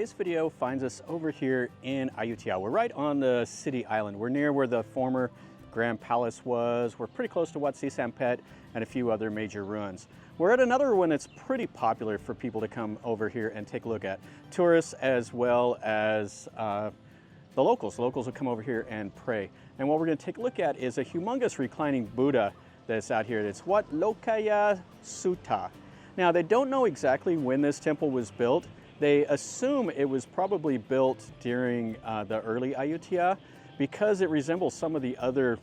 Today's video finds us over here in Ayutthaya. We're right on the city island. We're near where the former Grand Palace was. We're pretty close to Wat Sampet and a few other major ruins. We're at another one that's pretty popular for people to come over here and take a look at. Tourists as well as the locals. The locals will come over here and pray. And what we're going to take a look at is a humongous reclining Buddha that's out here. It's Wat Lokaya Sutha. Now, they don't know exactly when this temple was built. They assume it was probably built during the early Ayutthaya because it resembles some of the other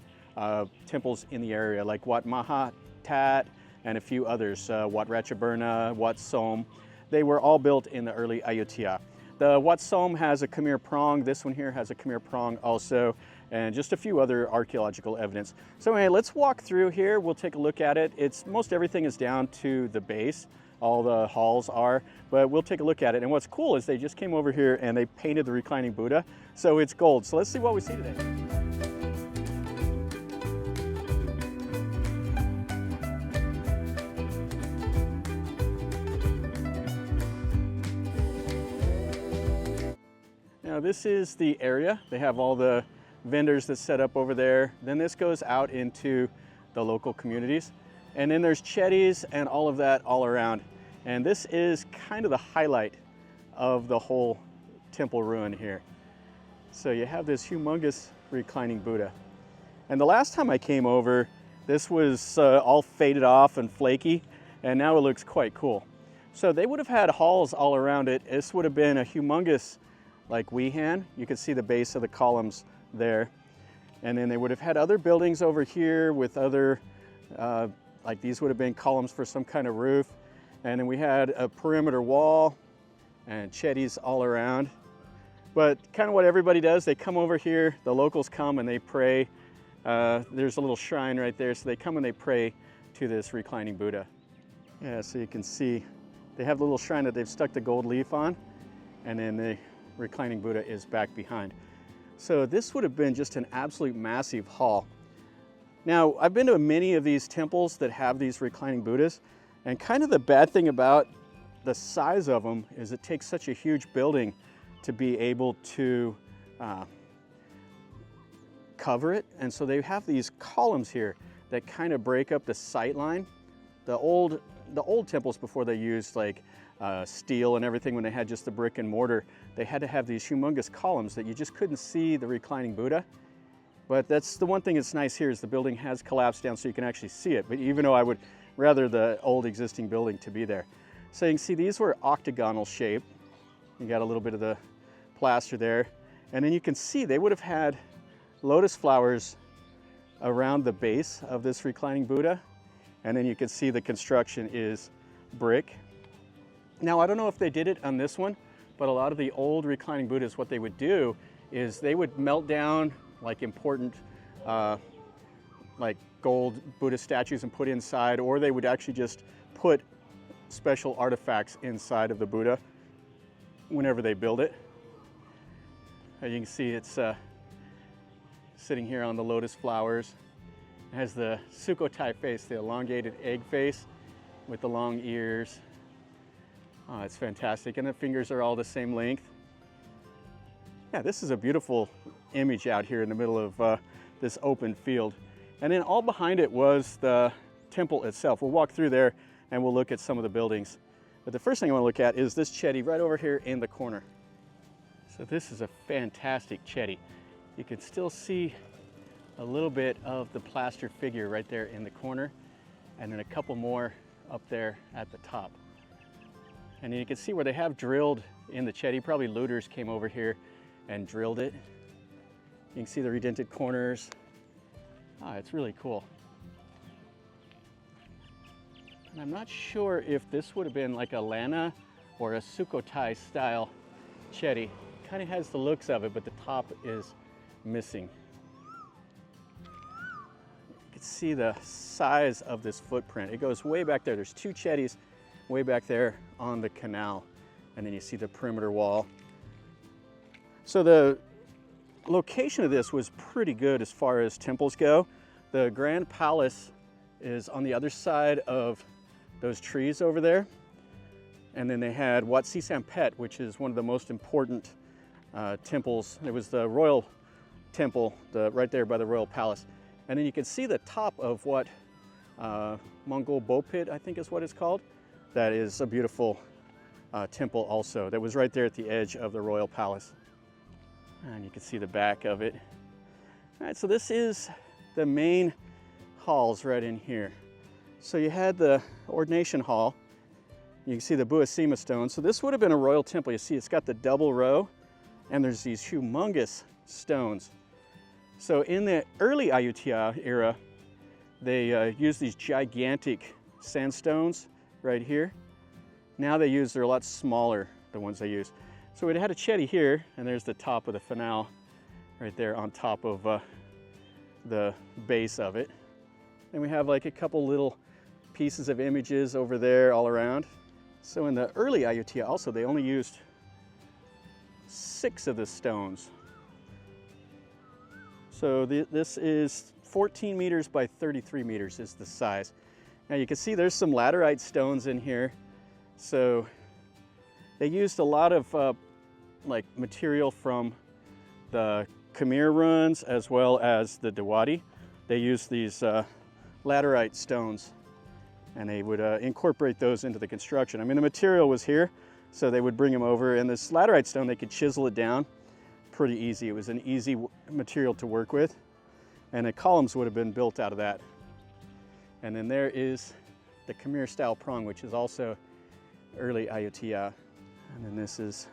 temples in the area, like Wat Mahathat and a few others, Wat Ratchaburana, Wat Som. They were all built in the early Ayutthaya. The Wat Som has a Khmer Prang. This one here has a Khmer Prang also, and just a few other archaeological evidence. So anyway, let's walk through here. We'll take a look at it. Most everything is down to the base. All the halls are, but we'll take a look at it. And what's cool is they just came over here and they painted the reclining Buddha, so it's gold. So let's see what we see today. Now this is the area. They have all the vendors that set up over there. Then this goes out into the local communities. And then there's chetties and all of that all around. And this is kind of the highlight of the whole temple ruin here. So you have this humongous reclining Buddha. And the last time I came over, this was all faded off and flaky, and now it looks quite cool. So they would have had halls all around it. This would have been a humongous, like Wihan. You can see the base of the columns there. And then they would have had other buildings over here with other, like these would have been columns for some kind of roof. And then we had a perimeter wall and chetties all around. But kind of what everybody does, they come over here, the locals come and they pray. There's a little shrine right there, so they come and they pray to this reclining Buddha. Yeah, so you can see they have the little shrine that they've stuck the gold leaf on, and then the reclining Buddha is back behind. So this would have been just an absolute massive hall. Now, I've been to many of these temples that have these reclining Buddhas, and kind of the bad thing about the size of them is it takes such a huge building to be able to cover it. And so they have these columns here that kind of break up the sight line. The old temples, before they used like steel and everything, when they had just the brick and mortar, they had to have these humongous columns that you just couldn't see the reclining Buddha. But that's the one thing that's nice here, is the building has collapsed down so you can actually see it. But even though I would rather the old existing building to be there. So you can see these were octagonal shape. You got a little bit of the plaster there. And then you can see they would have had lotus flowers around the base of this reclining Buddha. And then you can see the construction is brick. Now, I don't know if they did it on this one, but a lot of the old reclining Buddhas, what they would do is they would melt down like important like gold Buddha statues and put inside, or they would actually just put special artifacts inside of the Buddha whenever they build it. As you can see, it's sitting here on the lotus flowers. It has the Sukhothai face, the elongated egg face with the long ears. Oh, it's fantastic, and the fingers are all the same length. Yeah, this is a beautiful image out here in the middle of this open field. And then all behind it was the temple itself. We'll walk through there and we'll look at some of the buildings. But the first thing I want to look at is this chetty right over here in the corner. So this is a fantastic chetty. You can still see a little bit of the plaster figure right there in the corner, and then a couple more up there at the top. And then you can see where they have drilled in the chetty. Probably looters came over here and drilled it. You can see the redented corners. It's really cool. And I'm not sure if this would have been like a Lana or a Sukhothai style chetty. Kind of has the looks of it, but the top is missing. You can see the size of this footprint. It goes way back there. There's two chetties way back there on the canal. And then you see the perimeter wall. So the location of this was pretty good as far as temples go. The Grand Palace is on the other side of those trees over there. And then they had Wat Sampet, which is one of the most important temples. It was the royal temple right there by the royal palace. And then you can see the top of what Mongol Bopit, I think is what it's called. That is a beautiful temple also. That was right there at the edge of the royal palace. And you can see the back of it. All right, so this is the main halls right in here. So you had the ordination hall. You can see the Buasima stone. So this would have been a royal temple. You see it's got the double row and there's these humongous stones. So in the early Ayutthaya era, they used these gigantic sandstones right here. Now they're a lot smaller, the ones they use. So it had a chetty here, and there's the top of the finale right there on top of the base of it. And we have like a couple little pieces of images over there all around. So in the early Ayutthaya also, they only used 6 of the stones. So this is 14 meters by 33 meters is the size. Now you can see there's some laterite stones in here. So they used a lot of like material from the Khmer ruins as well as the Dawadi. They used these laterite stones and they would incorporate those into the construction. I mean, the material was here, so they would bring them over, and this laterite stone, they could chisel it down pretty easy. It was an easy material to work with, and the columns would have been built out of that. And then there is the Khmer style prong, which is also early Ayutthaya. And then this is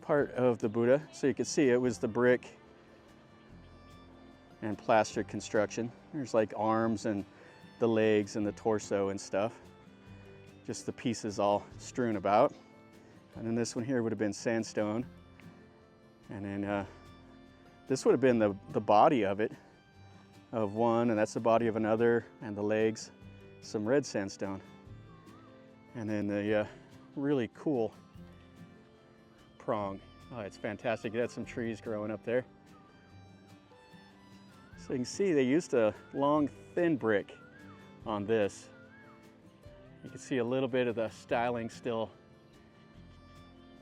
part of the Buddha. So you can see it was the brick and plaster construction. There's like arms and the legs and the torso and stuff. Just the pieces all strewn about. And then this one here would have been sandstone. And then this would have been the body of it, of one, and that's the body of another, and the legs, some red sandstone. And then the really cool prong. Oh, it's fantastic. It had some trees growing up there. So you can see they used a long, thin brick on this. You can see a little bit of the styling still.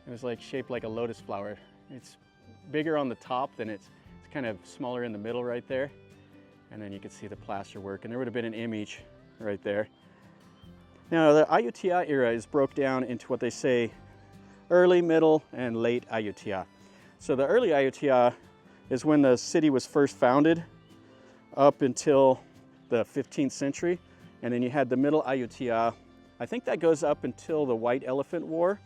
It was like shaped like a lotus flower. It's bigger on the top than it's kind of smaller in the middle right there. And then you can see the plaster work, and there would have been an image right there. Now the Ayutthaya era is broke down into what they say early, middle, and late Ayutthaya. So the early Ayutthaya is when the city was first founded up until the 15th century. And then you had the middle Ayutthaya. I think that goes up until the White Elephant War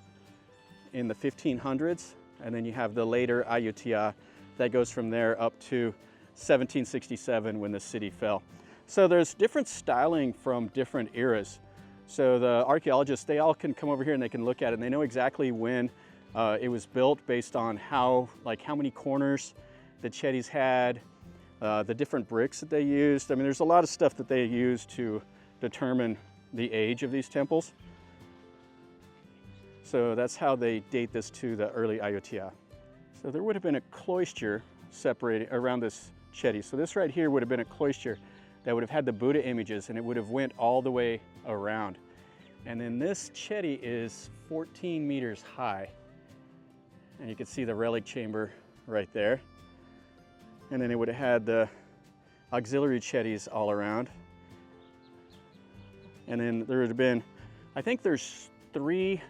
in the 1500s. And then you have the later Ayutthaya that goes from there up to 1767 when the city fell. So there's different styling from different eras. So the archaeologists, they all can come over here and they can look at it, and they know exactly when it was built based on how many corners the chetties had, the different bricks that they used. I mean, there's a lot of stuff that they used to determine the age of these temples. So that's how they date this to the early Ayutthaya. So there would have been a cloister separated around this chetty. So this right here would have been a cloister that would have had the Buddha images, and it would have went all the way around. And then this chetty is 14 meters high. And you can see the relic chamber right there. And then it would have had the auxiliary chetties all around. And then there would have been, I think there's 3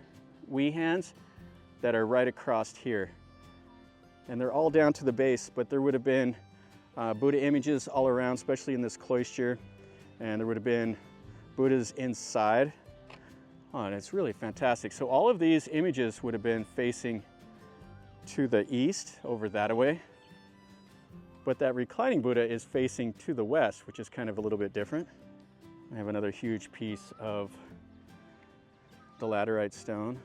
wihans that are right across here. And they're all down to the base, but there would have been Buddha images all around, especially in this cloister. And there would have been Buddhas inside. Oh, and it's really fantastic. So all of these images would have been facing to the east, over that way. But that reclining Buddha is facing to the west, which is kind of a little bit different. I have another huge piece of the laterite stone.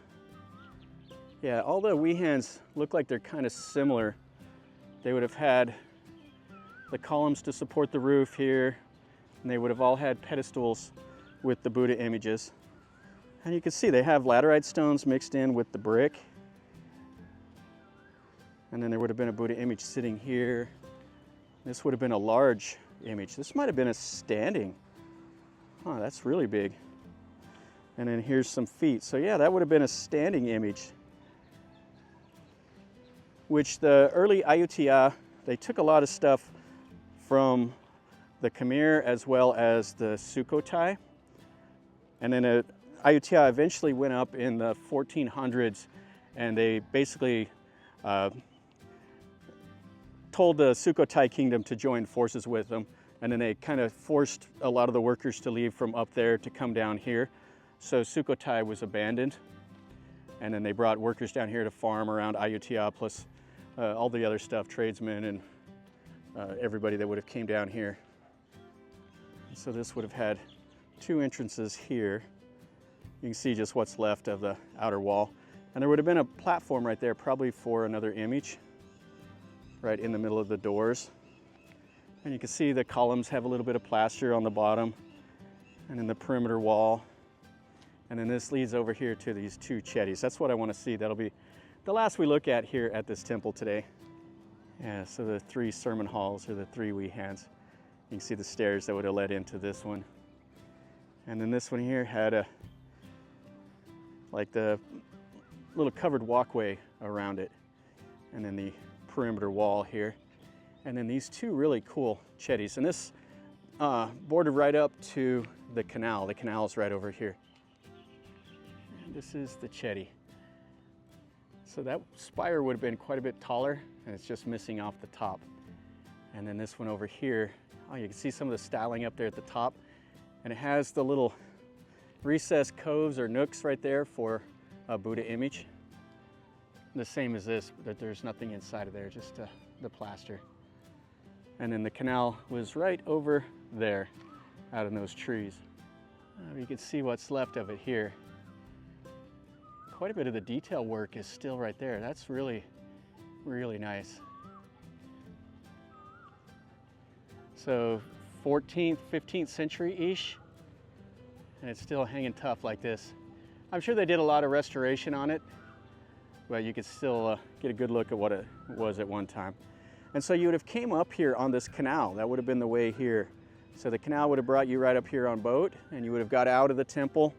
Yeah, all the wihans look like they're kind of similar. They would have had the columns to support the roof here, and they would have all had pedestals with the Buddha images. And you can see they have laterite stones mixed in with the brick. And then there would have been a Buddha image sitting here. This would have been a large image. This might have been a standing. Oh, that's really big. And then here's some feet. So yeah, that would have been a standing image, which the early Ayutthaya, they took a lot of stuff from the Khmer as well as the Sukhothai. And then Ayutthaya eventually went up in the 1400s, and they basically told the Sukhothai kingdom to join forces with them. And then they kind of forced a lot of the workers to leave from up there to come down here. So Sukhothai was abandoned. And then they brought workers down here to farm around Ayutthaya, plus all the other stuff, tradesmen and everybody that would have came down here. So this would have had two entrances here. You can see just what's left of the outer wall. And there would have been a platform right there, probably for another image, right in the middle of the doors. And you can see the columns have a little bit of plaster on the bottom and in the perimeter wall. And then this leads over here to these two chetties. That's what I want to see. That'll be the last we look at here at this temple today. Yeah, so the three sermon halls, or the three Wihans. You can see the stairs that would have led into this one. And then this one here had like the little covered walkway around it. And then the perimeter wall here. And then these two really cool chetties. And this bordered right up to the canal. The canal is right over here. And this is the chetty. So that spire would have been quite a bit taller, and it's just missing off the top. And then this one over here, oh, you can see some of the styling up there at the top. And it has the little recessed coves or nooks right there for a Buddha image. The same as this, but there's nothing inside of there, just the plaster. And then the canal was right over there, out in those trees. You can see what's left of it here. Quite a bit of the detail work is still right there. That's really, really nice. So 14th, 15th century-ish, and it's still hanging tough like this. I'm sure they did a lot of restoration on it, but you could still get a good look at what it was at one time. And so you would have came up here on this canal. That would have been the way here. So the canal would have brought you right up here on boat, and you would have got out of the temple,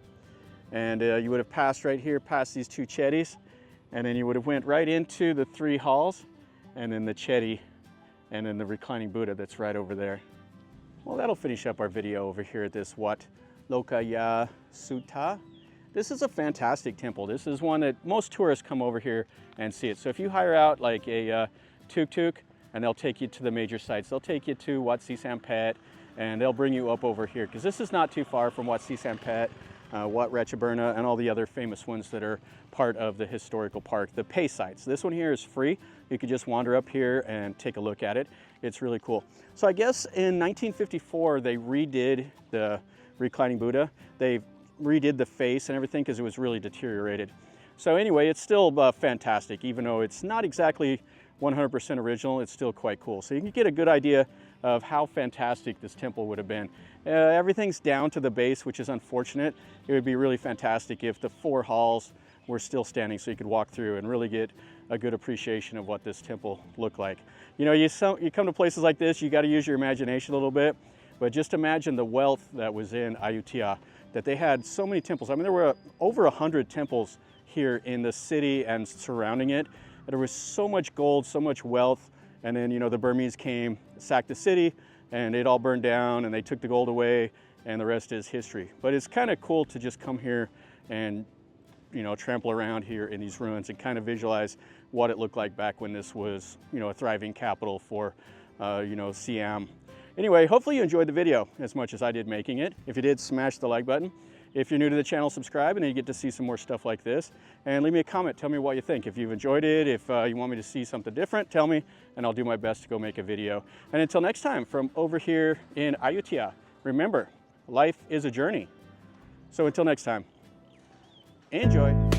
and you would have passed right here past these two chetties, and then you would have went right into the three halls, and then the chetty, and then the reclining Buddha that's right over there. Well, that'll finish up our video over here at this Wat Lokaya Sutha. This is a fantastic temple. This is one that most tourists come over here and see it. So if you hire out like a tuk-tuk, and they'll take you to the major sites. They'll take you to Wat Sampet, and they'll bring you up over here, because this is not too far from Wat Sampet, Wat Ratchaburana, and all the other famous ones that are part of the historical park, the pay sites. This one here is free. You could just wander up here and take a look at it. It's really cool. So I guess in 1954, they redid the reclining Buddha. They redid the face and everything because it was really deteriorated. So anyway, it's still fantastic, even though it's not exactly 100% original, it's still quite cool. So you can get a good idea of how fantastic this temple would have been. Everything's down to the base, which is unfortunate. It would be really fantastic if the four halls were still standing so you could walk through and really get a good appreciation of what this temple looked like. You know, you come to places like this, you got to use your imagination a little bit, but just imagine the wealth that was in Ayutthaya, that they had so many temples. I mean, there were over 100 temples here in the city and surrounding it. There was so much gold, so much wealth, and then, you know, the Burmese came, sacked the city, and it all burned down, and they took the gold away, and the rest is history. But it's kind of cool to just come here and, you know, trample around here in these ruins and kind of visualize what it looked like back when this was, you know, a thriving capital for, you know, Siam. Anyway, hopefully you enjoyed the video as much as I did making it. If you did, smash the like button. If you're new to the channel, subscribe, and then you get to see some more stuff like this. And leave me a comment. Tell me what you think. If you've enjoyed it, if you want me to see something different, tell me, and I'll do my best to go make a video. And until next time, from over here in Ayutthaya, remember, life is a journey. So until next time, enjoy.